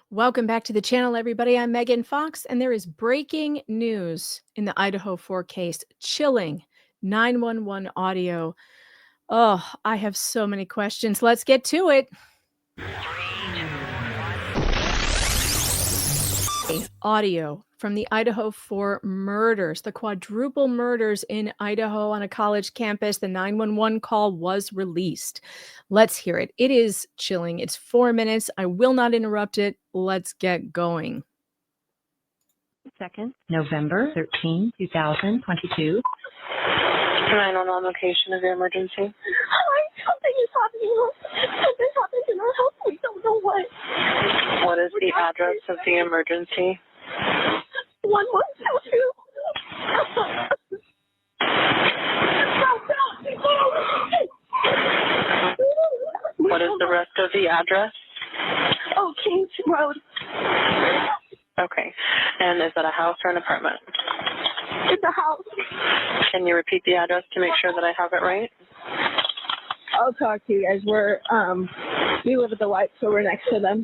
Welcome back to the channel, everybody. I'm Megan Fox, and there is breaking news in the Idaho 4 case. Chilling 911 audio. Oh, I have so many questions. Let's get to it. Audio from the Idaho 4 murders, the quadruple murders in Idaho on a college campus. The 911 call was released. Let's hear it. It is chilling. It's 4 minutes. I will not interrupt it. Let's get going. 2nd, November 13, 2022. 911 location of your emergency. Something is happening. Something happened in our house. We don't know what. What is the address of the emergency? 1122. What is the rest of the address? Oh, Kings Road. Okay. And is that a house or an apartment? It's a house. Can you repeat the address to make sure that I have it right? I'll talk to you guys. We live at the light, so we're next to them.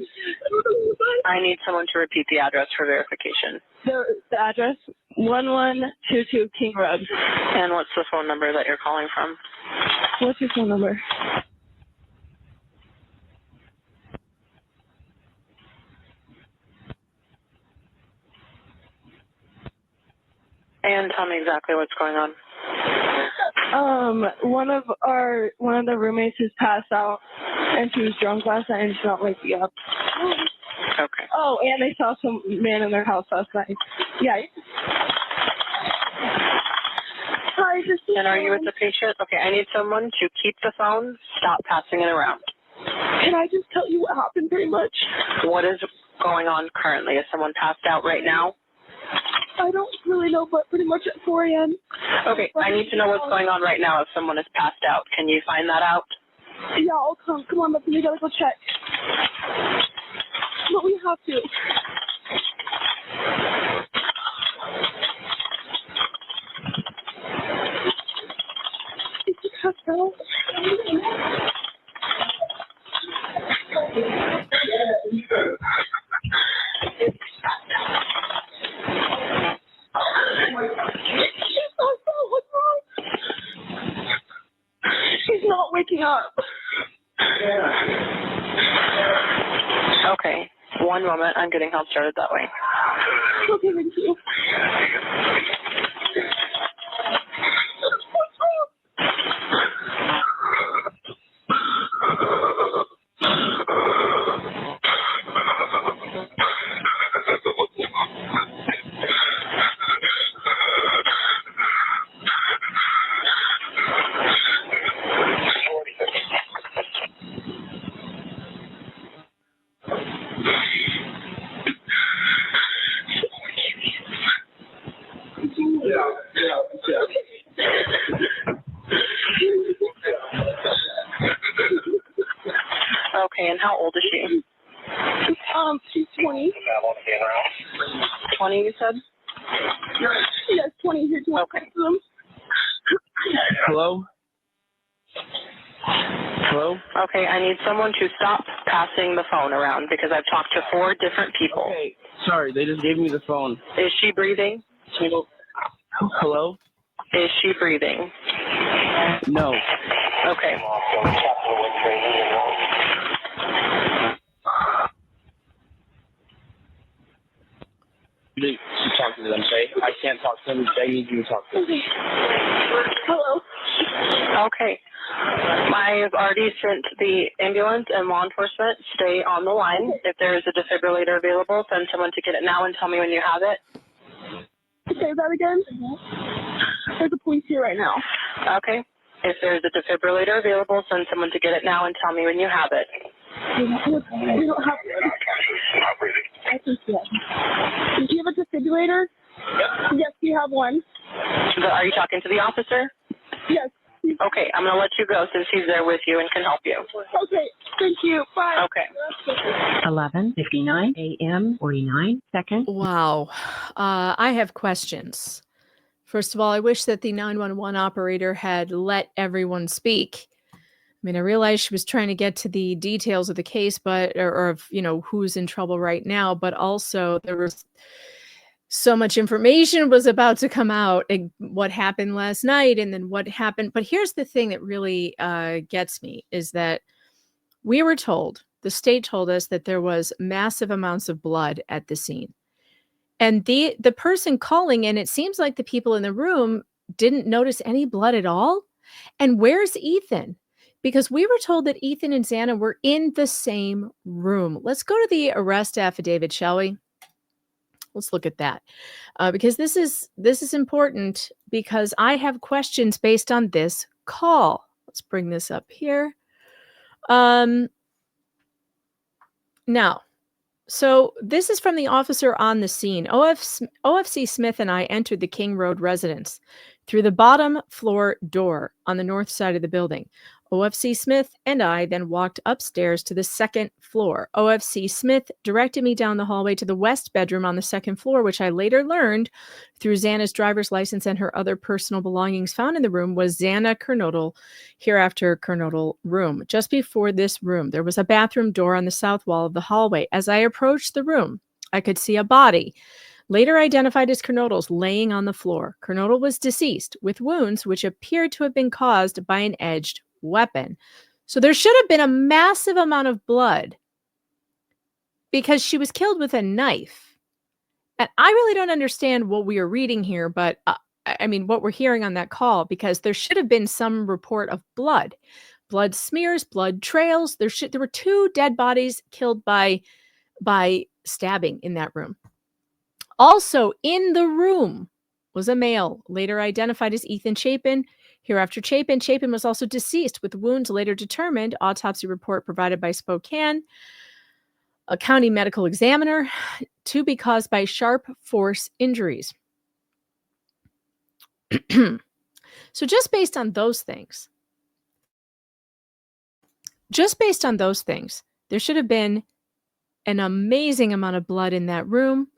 I need someone to repeat the address for verification. The address, 1122 King Road. And what's the phone number that you're calling from? What's your phone number? And tell me exactly what's going on. One of the roommates has passed out, and she was drunk last night, and she's not waking up. Okay. Oh, and they saw some man in their house last night. Yeah. Hi, And are you with the patient? Okay, I need someone to keep the phone, stop passing it around. Can I just tell you what happened pretty much? What is going on currently? Is someone passed out right now? I don't really know, but pretty much at 4 a.m. Okay, I need to know what's going on right now if someone is passed out. Can you find that out? Yeah, I'll come. Come on, but we gotta go check. But we have to. Is it passed out? She's not waking up. Okay, one moment. I'm getting help started that way. Okay, thank you. Okay, and how old is she? She's 20. 20, you said? Yes, 20. Here's one. Okay. Hello? Hello? Okay, I need someone to stop passing the phone around because I've talked to 4 different people. Okay, sorry, they just gave me the phone. Is she breathing? Hello? Is she breathing? No. Okay. You need to talk to them, okay? I can't talk to them. I need you to talk to them. Hello. Okay. I've already sent the ambulance and law enforcement. Stay on the line. If there is a defibrillator available, send someone to get it now and tell me when you have it. Say that again. There's a police here right now. Okay. If there's a defibrillator available, send someone to get it now and tell me when you have it. We don't have one. I think yes. Do you have a defibrillator? Yes, we have one. Are you talking to the officer? Yes. Okay, I'm going to let you go since he's there with you and can help you. Okay, thank you. Bye. Okay. 11:59 a.m. 49 seconds. Wow. I have questions. First of all, I wish that the 911 operator had let everyone speak mean, I realized she was trying to get to the details of the case, but or of, who's in trouble right now, but also there was so much information was about to come out, what happened last night and then what happened. But here's the thing that really gets me is that we were told, the state told us that there was massive amounts of blood at the scene. And the person calling in, it seems like the people in the room didn't notice any blood at all. And where's Ethan? Because we were told that Ethan and Xana were in the same room. Let's go to the arrest affidavit, shall we? Let's look at that. Because this is important, because I have questions based on this call. Let's bring this up here. Now, so this is from the officer on the scene. OFC Smith and I entered the King Road residence through the bottom floor door on the north side of the building. OFC Smith and I then walked upstairs to the second floor. OFC Smith directed me down the hallway to the west bedroom on the second floor, which I later learned through Xana's driver's license and her other personal belongings found in the room was Xana Kernodle, hereafter Kernodle room. Just before this room, there was a bathroom door on the south wall of the hallway. As I approached the room, I could see a body, later identified as Kernodle's, laying on the floor. Kernodle was deceased with wounds which appeared to have been caused by an edged weapon. So there should have been a massive amount of blood because she was killed with a knife. And I really don't understand what we are reading here, but I mean, what we're hearing on that call, because there should have been some report of blood smears, blood trails. There were 2 dead bodies killed by stabbing in that room. Also in the room was a male, later identified as Ethan Chapin. Hereafter Chapin. Chapin was also deceased with wounds later determined, autopsy report provided by Spokane, a county medical examiner, to be caused by sharp force injuries. So just based on those things, there should have been an amazing amount of blood in that room.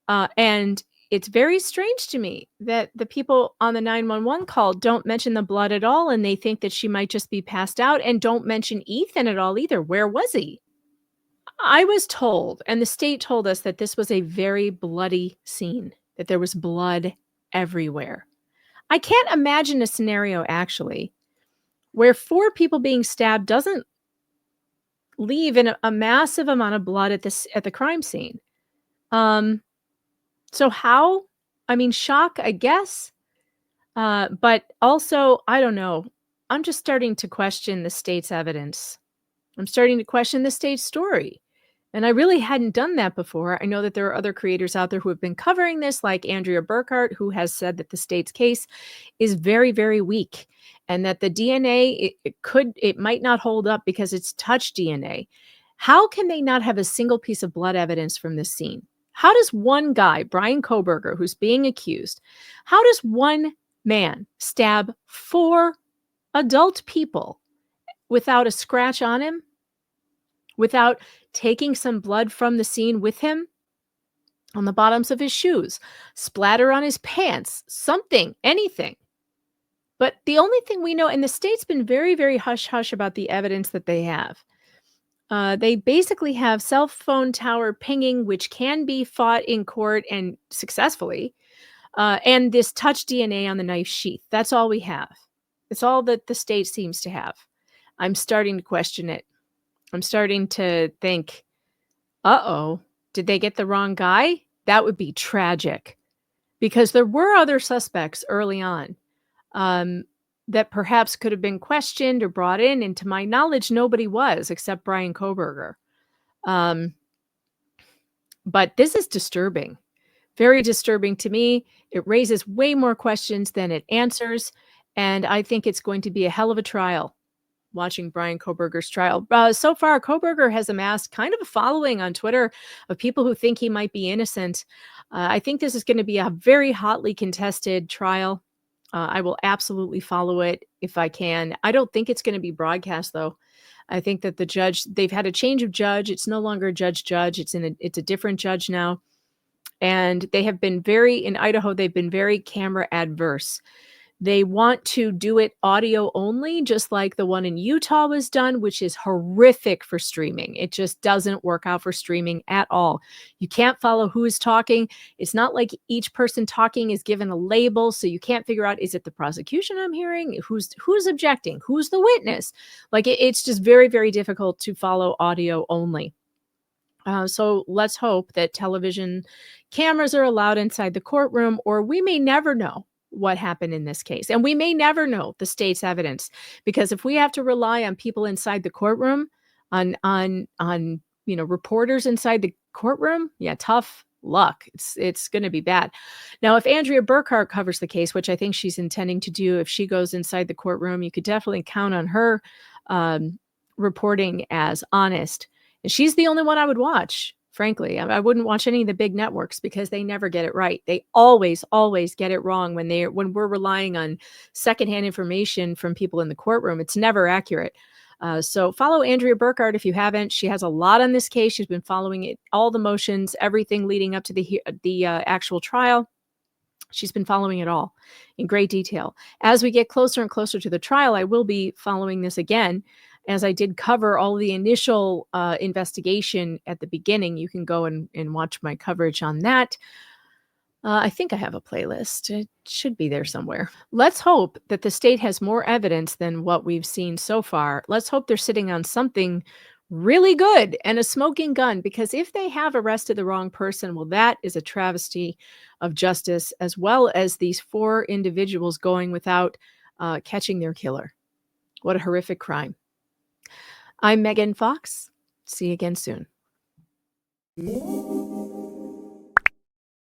And it's very strange to me that the people on the 911 call don't mention the blood at all, and they think that she might just be passed out, and don't mention Ethan at all either. Where was he? I was told, and the state told us, that this was a very bloody scene, that there was blood everywhere. I can't imagine a scenario, actually, where 4 people being stabbed doesn't leave in a massive amount of blood at the crime scene. So how? I mean, shock, I guess. But also, I don't know. I'm just starting to question the state's evidence. I'm starting to question the state's story. And I really hadn't done that before. I know that there are other creators out there who have been covering this, like Andrea Burkhart, who has said that the state's case is very, very weak, and that the DNA, it might not hold up because it's touch DNA. How can they not have a single piece of blood evidence from this scene? How does one guy, Bryan Kohberger, who's being accused, how does one man stab 4 adult people without a scratch on him, without taking some blood from the scene with him on the bottoms of his shoes, splatter on his pants, something, anything? But the only thing we know, and the state's been very, very hush-hush about the evidence that they have. They basically have cell phone tower pinging, which can be fought in court and successfully, and this touch DNA on the knife sheath. That's all we have. It's all that the state seems to have. I'm starting to question it. I'm starting to think, uh-oh, did they get the wrong guy? That would be tragic, because there were other suspects early on that perhaps could have been questioned or brought in. And to my knowledge, nobody was except Bryan Kohberger. But this is disturbing, very disturbing to me. It raises way more questions than it answers. And I think it's going to be a hell of a trial, watching Bryan Kohberger's trial. So far, Kohberger has amassed kind of a following on Twitter of people who think he might be innocent. I think this is going to be a very hotly contested trial. I will absolutely follow it if I can. I don't think it's going to be broadcast, though. I think that the judge, they've had a change of judge. It's no longer judge. It's a different judge now. And they have been in Idaho, they've been very camera adverse. They want to do it audio only, just like the one in Utah was done, which is horrific for streaming. It just doesn't work out for streaming at all. You can't follow who is talking. It's not like each person talking is given a label, so you can't figure out, is it the prosecution I'm hearing? Who's objecting? Who's the witness? Like it's just very, very difficult to follow audio only. So let's hope that television cameras are allowed inside the courtroom, or we may never know what happened in this case. And we may never know the state's evidence, because if we have to rely on people inside the courtroom, on reporters inside the courtroom, yeah, tough luck. It's going to be bad. Now, if Andrea Burkhart covers the case, which I think she's intending to do, if she goes inside the courtroom, you could definitely count on her reporting as honest. And she's the only one I would watch, frankly. I wouldn't watch any of the big networks because they never get it right. They always get it wrong when we're relying on secondhand information from people in the courtroom. It's never accurate. So follow Andrea Burkhart if you haven't. She has a lot on this case. She's been following it, all the motions, everything leading up to the actual trial. She's been following it all in great detail. As we get closer and closer to the trial, I will be following this again, as I did cover all the initial investigation at the beginning. You can go and watch my coverage on that. I think I have a playlist. It should be there somewhere. Let's hope that the state has more evidence than what we've seen so far. Let's hope they're sitting on something really good and a smoking gun, because if they have arrested the wrong person, well, that is a travesty of justice, as well as these 4 individuals going without catching their killer. What a horrific crime. I'm Megan Fox. See you again soon.